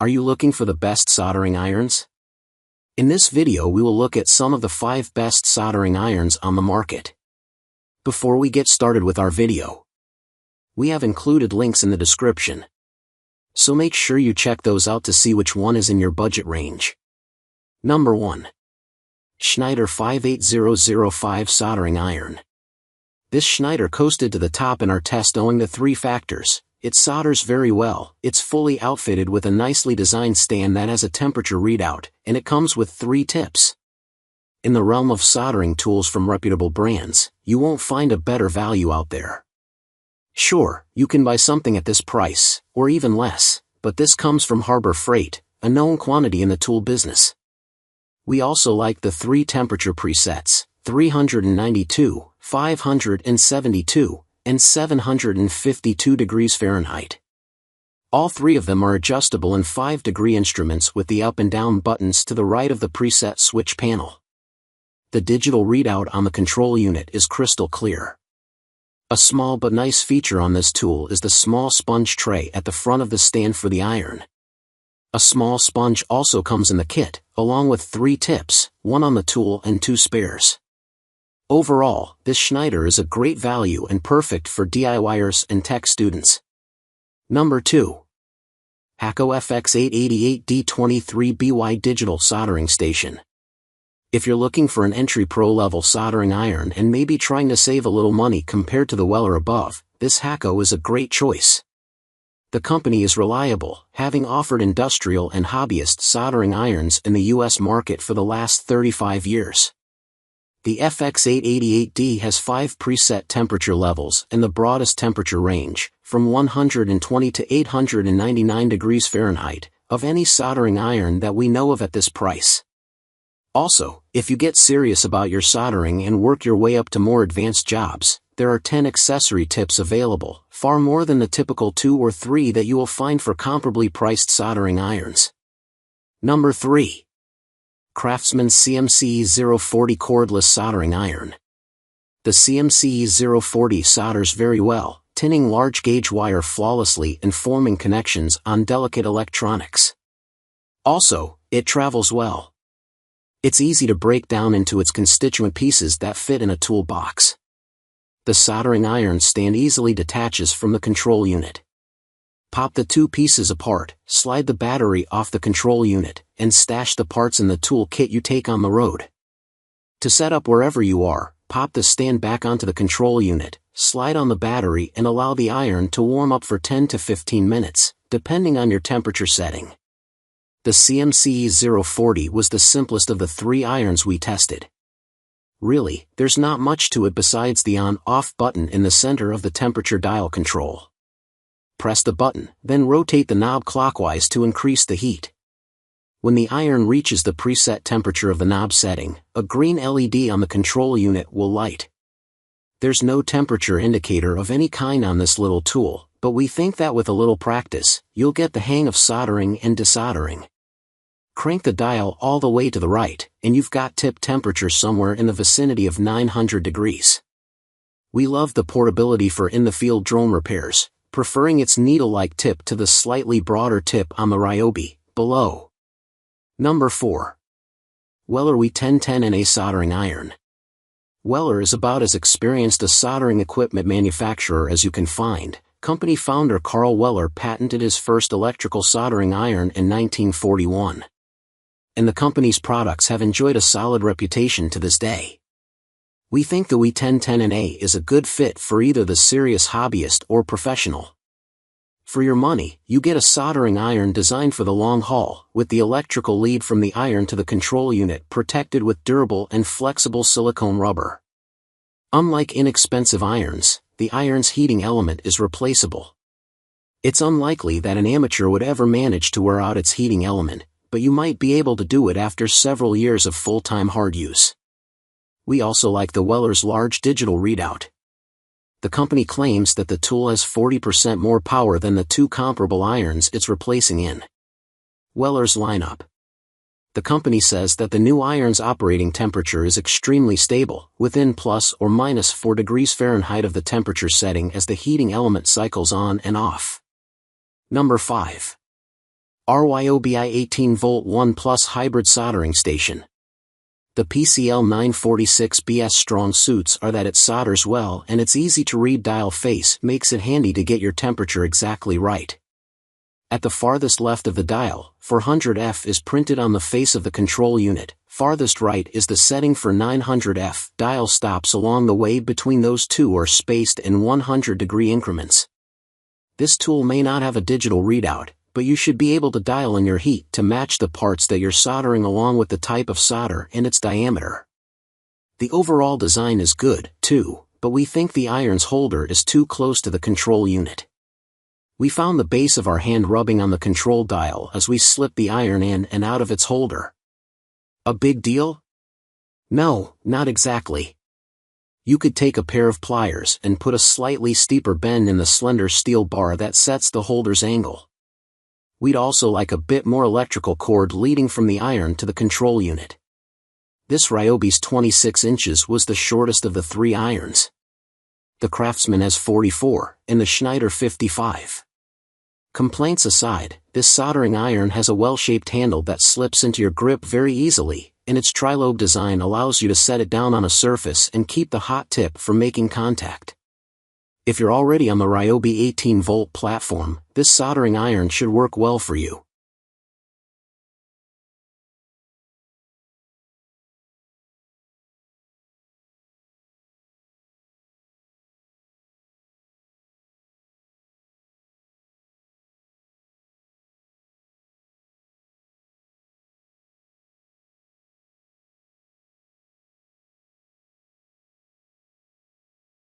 Are you looking for the best soldering irons? In this video we will look at some of the 5 best soldering irons on the market. Before we get started with our video, we have included links in the description, so make sure you check those out to see which one is in your budget range. Number 1. Schneider 58005 Soldering Iron. This Schneider coasted to the top in our test owing to 3 factors. It solders very well, it's fully outfitted with a nicely designed stand that has a temperature readout, and it comes with 3 tips. In the realm of soldering tools from reputable brands, you won't find a better value out there. Sure, you can buy something at this price, or even less, but this comes from Harbor Freight, a known quantity in the tool business. We also like the 3 temperature presets, 392, 572, and 752 degrees Fahrenheit. All 3 of them are adjustable in 5-degree instruments with the up and down buttons to the right of the preset switch panel. The digital readout on the control unit is crystal clear. A small but nice feature on this tool is the small sponge tray at the front of the stand for the iron. A small sponge also comes in the kit, along with 3 tips, 1 on the tool and 2 spares. Overall, this Schneider is a great value and perfect for DIYers and tech students. Number 2. Hakko FX888D23BY Digital Soldering Station. If you're looking for an entry pro-level soldering iron and maybe trying to save a little money compared to the Weller above, this Hakko is a great choice. The company is reliable, having offered industrial and hobbyist soldering irons in the US market for the last 35 years. The FX888D has 5 preset temperature levels and the broadest temperature range, from 120 to 899 degrees Fahrenheit, of any soldering iron that we know of at this price. Also, if you get serious about your soldering and work your way up to more advanced jobs, there are 10 accessory tips available, far more than the typical 2 or 3 that you will find for comparably priced soldering irons. Number 3. Craftsman CMC040 Cordless Soldering Iron. The CMC040 solders very well, tinning large gauge wire flawlessly and forming connections on delicate electronics. Also, it travels well. It's easy to break down into its constituent pieces that fit in a toolbox. The soldering iron stand easily detaches from the control unit. Pop the 2 pieces apart, slide the battery off the control unit, and stash the parts in the tool kit you take on the road. To set up wherever you are, pop the stand back onto the control unit, slide on the battery and allow the iron to warm up for 10 to 15 minutes, depending on your temperature setting. The CMC040 was the simplest of the 3 irons we tested. Really, there's not much to it besides the on-off button in the center of the temperature dial control. Press the button, then rotate the knob clockwise to increase the heat. When the iron reaches the preset temperature of the knob setting, a green LED on the control unit will light. There's no temperature indicator of any kind on this little tool, but we think that with a little practice, you'll get the hang of soldering and desoldering. Crank the dial all the way to the right, and you've got tip temperature somewhere in the vicinity of 900 degrees. We love the portability for in-the-field drone repairs, preferring its needle-like tip to the slightly broader tip on the RYOBI, below. Number 4. Weller W1010NA Soldering Iron. Weller is about as experienced a soldering equipment manufacturer as you can find. Company founder Carl Weller patented his first electrical soldering iron in 1941. And the company's products have enjoyed a solid reputation to this day. We think the W1010NA is a good fit for either the serious hobbyist or professional. For your money, you get a soldering iron designed for the long haul, with the electrical lead from the iron to the control unit protected with durable and flexible silicone rubber. Unlike inexpensive irons, the iron's heating element is replaceable. It's unlikely that an amateur would ever manage to wear out its heating element, but you might be able to do it after several years of full-time hard use. We also like the Weller's large digital readout. The company claims that the tool has 40% more power than the 2 comparable irons it's replacing in Weller's lineup. The company says that the new iron's operating temperature is extremely stable, within plus or minus 4 degrees Fahrenheit of the temperature setting as the heating element cycles on and off. Number 5. RYOBI 18V 1 Plus Hybrid Soldering Station. The PCL 946BS strong suits are that it solders well and its easy to read dial face makes it handy to get your temperature exactly right. At the farthest left of the dial, 400F is printed on the face of the control unit, farthest right is the setting for 900F. Dial stops along the way between those two are spaced in 100-degree increments. This tool may not have a digital readout, but you should be able to dial in your heat to match the parts that you're soldering along with the type of solder and its diameter. The overall design is good, too, but we think the iron's holder is too close to the control unit. We found the base of our hand rubbing on the control dial as we slipped the iron in and out of its holder. A big deal? No, not exactly. You could take a pair of pliers and put a slightly steeper bend in the slender steel bar that sets the holder's angle. We'd also like a bit more electrical cord leading from the iron to the control unit. This RYOBI's 26 inches was the shortest of the three irons. The Craftsman has 44, and the Schneider 55. Complaints aside, this soldering iron has a well-shaped handle that slips into your grip very easily, and its tri-lobe design allows you to set it down on a surface and keep the hot tip from making contact. If you're already on the RYOBI 18V platform, this soldering iron should work well for you.